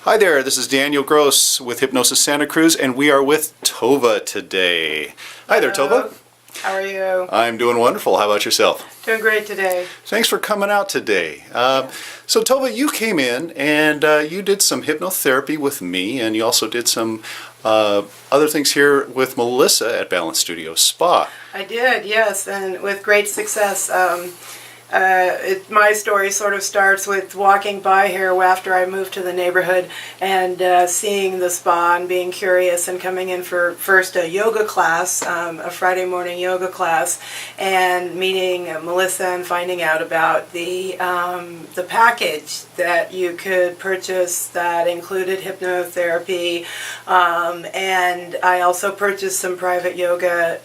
Hi there, this is Daniel Gross with Hypnosis Santa Cruz, and we are with Tove today. Hi there, Tove. How are you? I'm doing wonderful. How about yourself? Doing great today. Thanks for coming out today. So Tove, you came in and you did some hypnotherapy with me, and you also did some other things here with Melissa at Balance Studio Spa. I did, yes, and with great success. My story sort of starts with walking by here after I moved to the neighborhood and seeing the spa and being curious and coming in for first a yoga class, a Friday morning yoga class, and meeting Melissa and finding out about the package that you could purchase that included hypnotherapy, and I also purchased some private yoga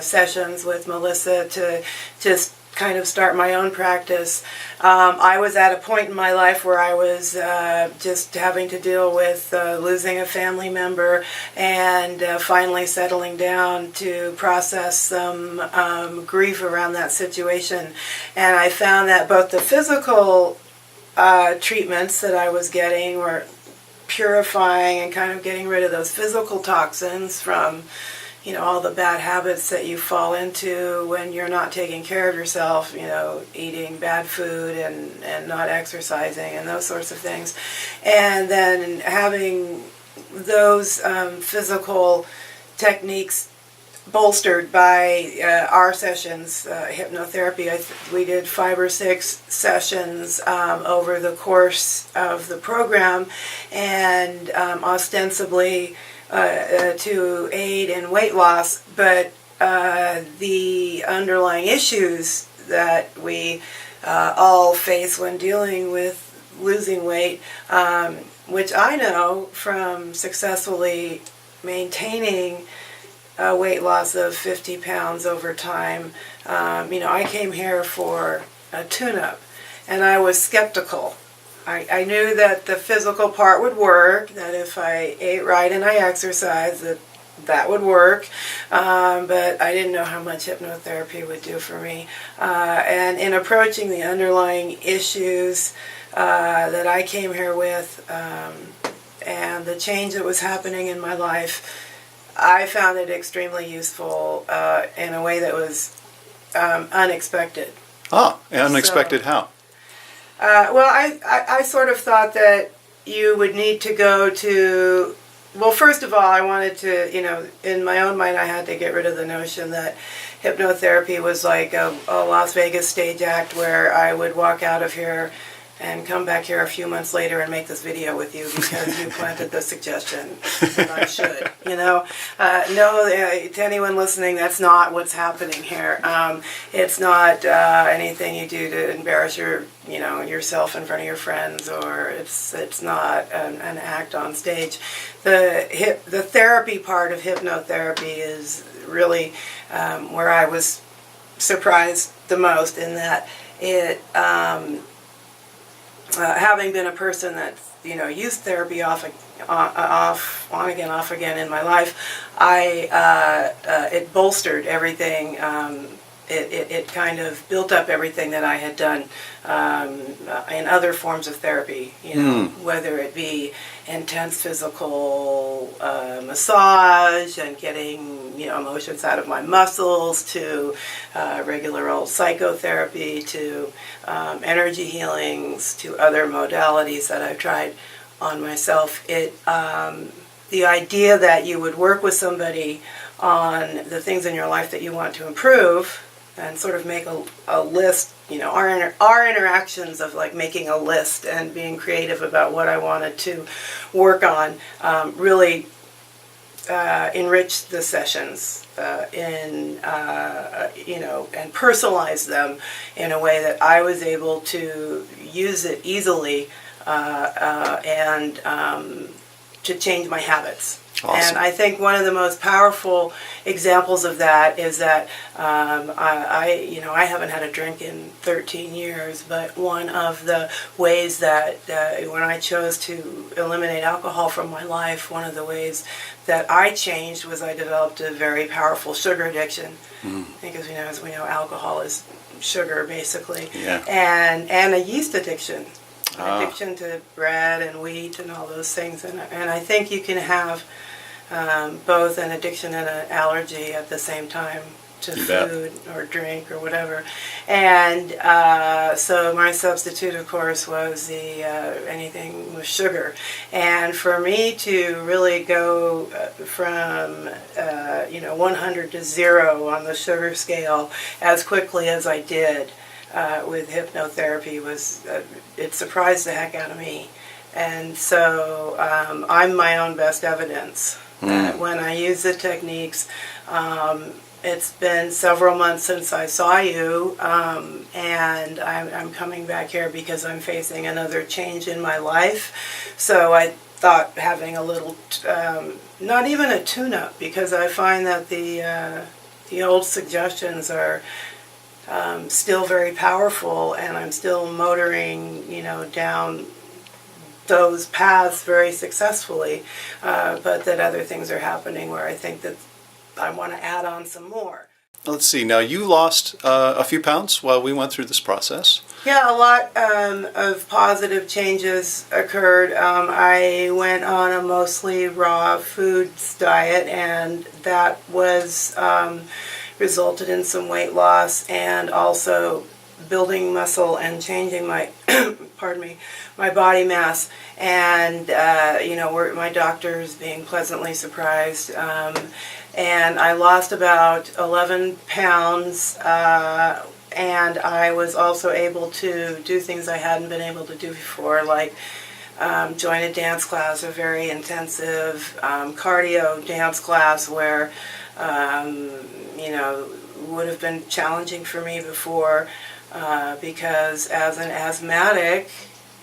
sessions with Melissa to just kind of start my own practice. I was at a point in my life where I was just having to deal with losing a family member and finally settling down to process some grief around that situation. And I found that both the physical treatments that I was getting were purifying and kind of getting rid of those physical toxins from all the bad habits that you fall into when you're not taking care of yourself, eating bad food and not exercising and those sorts of things. And then having those physical techniques bolstered by our sessions, hypnotherapy. We did 5 or 6 sessions over the course of the program, and ostensibly to aid in weight loss, but the underlying issues that we all face when dealing with losing weight, which I know from successfully maintaining a weight loss of 50 pounds over time. I came here for a tune-up, and I was skeptical. I knew that the physical part would work, that if I ate right and I exercised, that would work, but I didn't know how much hypnotherapy would do for me. And in approaching the underlying issues that I came here with and the change that was happening in my life, I found it extremely useful in a way that was unexpected. Unexpected how? Well, I sort of thought that you would need to go to, well, first of all, I wanted to, in my own mind, I had to get rid of the notion that hypnotherapy was like a Las Vegas stage act where I would walk out of here and come back here a few months later and make this video with you because you planted the suggestion that I should, No, to anyone listening, that's not what's happening here. It's not anything you do to embarrass yourself in front of your friends, or it's not an act on stage. The therapy part of hypnotherapy is really where I was surprised the most, in that it having been a person that used therapy on again in my life, it bolstered everything. It kind of built up everything that I had done in other forms of therapy, whether it be intense physical massage and getting emotions out of my muscles, to regular old psychotherapy, to energy healings, to other modalities that I've tried on myself. The idea that you would work with somebody on the things in your life that you want to improve and sort of make a list, our interactions of like making a list and being creative about what I wanted to work on really enriched the sessions and personalized them in a way that I was able to use it easily and to change my habits. Awesome. And I think one of the most powerful examples of that is that I haven't had a drink in 13 years, but one of the ways that when I chose to eliminate alcohol from my life, one of the ways that I changed was I developed a very powerful sugar addiction. Because as we know, alcohol is sugar basically, yeah. and a yeast addiction. an addiction to bread and wheat and all those things. And I think you can have both an addiction and an allergy at the same time to You bet. food or drink or whatever. And so my substitute, of course, was the anything with sugar. And for me to really go from 100 to 0 on the sugar scale as quickly as I did with hypnotherapy was it surprised the heck out of me. And so I'm my own best evidence that when I use the techniques. It's been several months since I saw you, and I'm coming back here because I'm facing another change in my life. So I thought having a little, not even a tune-up, because I find that the old suggestions are still very powerful, and I'm still motoring, down those paths very successfully, but that other things are happening where I think that I want to add on some more. Let's see. Now, you lost a few pounds while we went through this process. Yeah, a lot of positive changes occurred. I went on a mostly raw foods diet, and that was resulted in some weight loss and also building muscle and changing my pardon me, my body mass. And my doctors being pleasantly surprised. And I lost about 11 pounds, and I was also able to do things I hadn't been able to do before, like join a dance class, a very intensive cardio dance class where, would have been challenging for me before because as an asthmatic,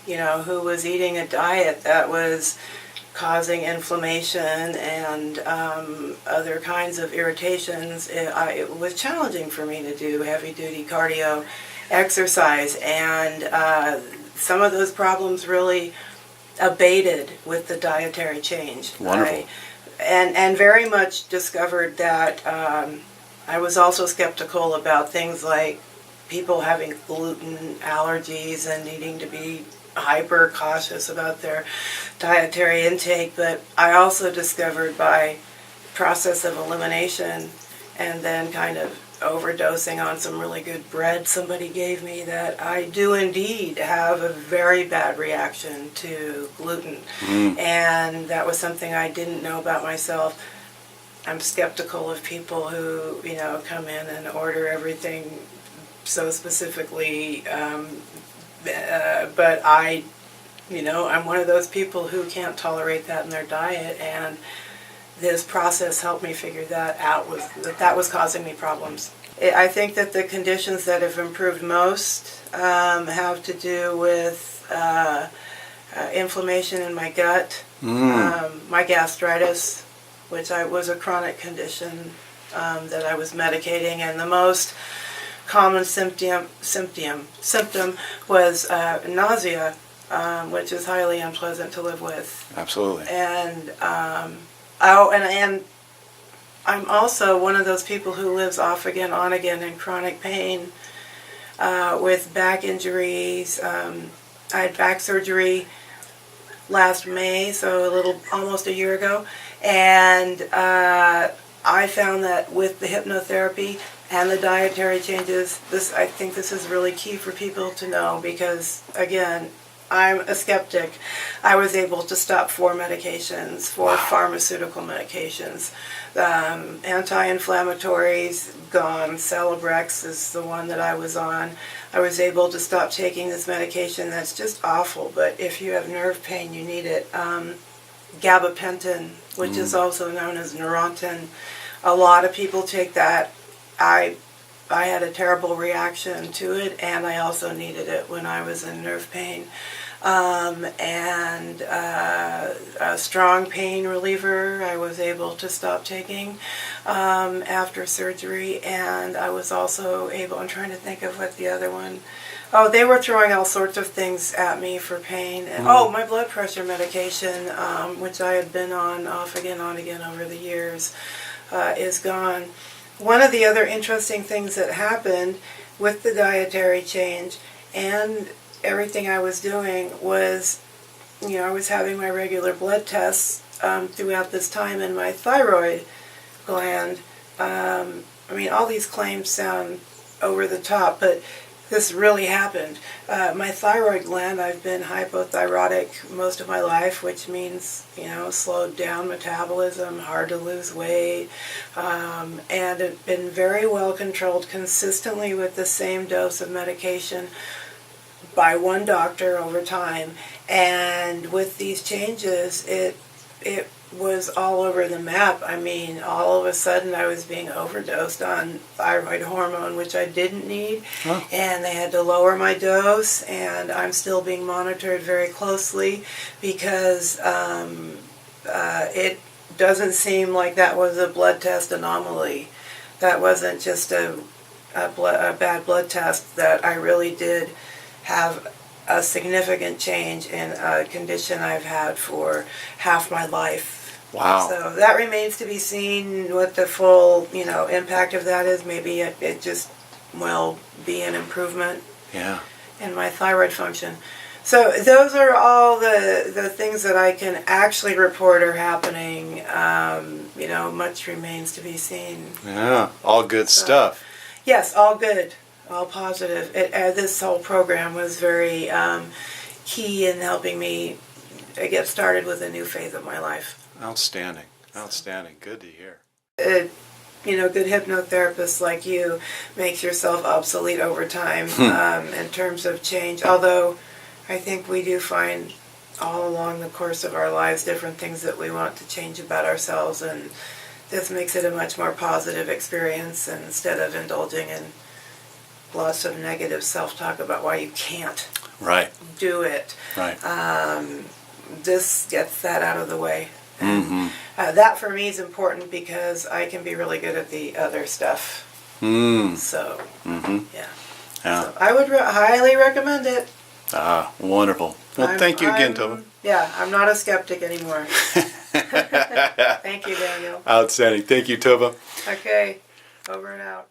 who was eating a diet that was causing inflammation and other kinds of irritations, it was challenging for me to do heavy-duty cardio exercise. And some of those problems really abated with the dietary change. Wonderful. And very much discovered that I was also skeptical about things like people having gluten allergies and needing to be hyper cautious about their dietary intake, but I also discovered by process of elimination and then kind of overdosing on some really good bread somebody gave me that I do indeed have a very bad reaction to gluten. And that was something I didn't know about myself. I'm skeptical of people who, come in and order everything so specifically, but I'm one of those people who can't tolerate that in their diet, and this process helped me figure that out, that was causing me problems. I think that the conditions that have improved most have to do with inflammation in my gut, my gastritis, which was a chronic condition that I was medicating, and the most common symptom was nausea, which is highly unpleasant to live with. Absolutely. And and I'm also one of those people who lives off again, on again in chronic pain with back injuries. I had back surgery last May, so almost a year ago, and I found that with the hypnotherapy and the dietary changes, I think this is really key for people to know because, again, I'm a skeptic. I was able to stop 4 medications, 4 pharmaceutical medications. Anti-inflammatories, gone. Celebrex is the one that I was on. I was able to stop taking this medication that's just awful, but if you have nerve pain, you need it. Gabapentin, which is also known as Neurontin. A lot of people take that. I had a terrible reaction to it, and I also needed it when I was in nerve pain. And a strong pain reliever I was able to stop taking after surgery, and I was also able, I'm trying to think of what the other one, they were throwing all sorts of things at me for pain. And, my blood pressure medication, which I had been on off again, on again over the years, is gone. One of the other interesting things that happened with the dietary change and everything I was doing was, I was having my regular blood tests throughout this time, and my thyroid gland, all these claims sound over the top, but this really happened. My thyroid gland, I've been hypothyroidic most of my life, which means, slowed down metabolism, hard to lose weight, and it's been very well controlled consistently with the same dose of medication by one doctor over time. And with these changes, it was all over the map. All of a sudden I was being overdosed on thyroid hormone, which I didn't need, and they had to lower my dose, and I'm still being monitored very closely because it doesn't seem like that was a blood test anomaly. That wasn't just a bad blood test, that I really did have a significant change in a condition I've had for half my life. Wow. So that remains to be seen what the full, impact of that is. Maybe it just will be an improvement in my thyroid function. So those are all the things that I can actually report are happening. Much remains to be seen. Yeah, all good stuff. Yes, all good. All positive. This whole program was very key in helping me get started with a new phase of my life. Outstanding. Outstanding. Good to hear. Good hypnotherapists like you makes yourself obsolete over time in terms of change. Although I think we do find all along the course of our lives different things that we want to change about ourselves, and this makes it a much more positive experience, and instead of indulging in lots of negative self-talk about why you can't do it. Right. This gets that out of the way. That for me is important because I can be really good at the other stuff. So, yeah. So I would highly recommend it. Wonderful. Well, thank you again, Tove. Yeah, I'm not a skeptic anymore. Thank you, Daniel. Outstanding. Thank you, Tove. Okay, over and out.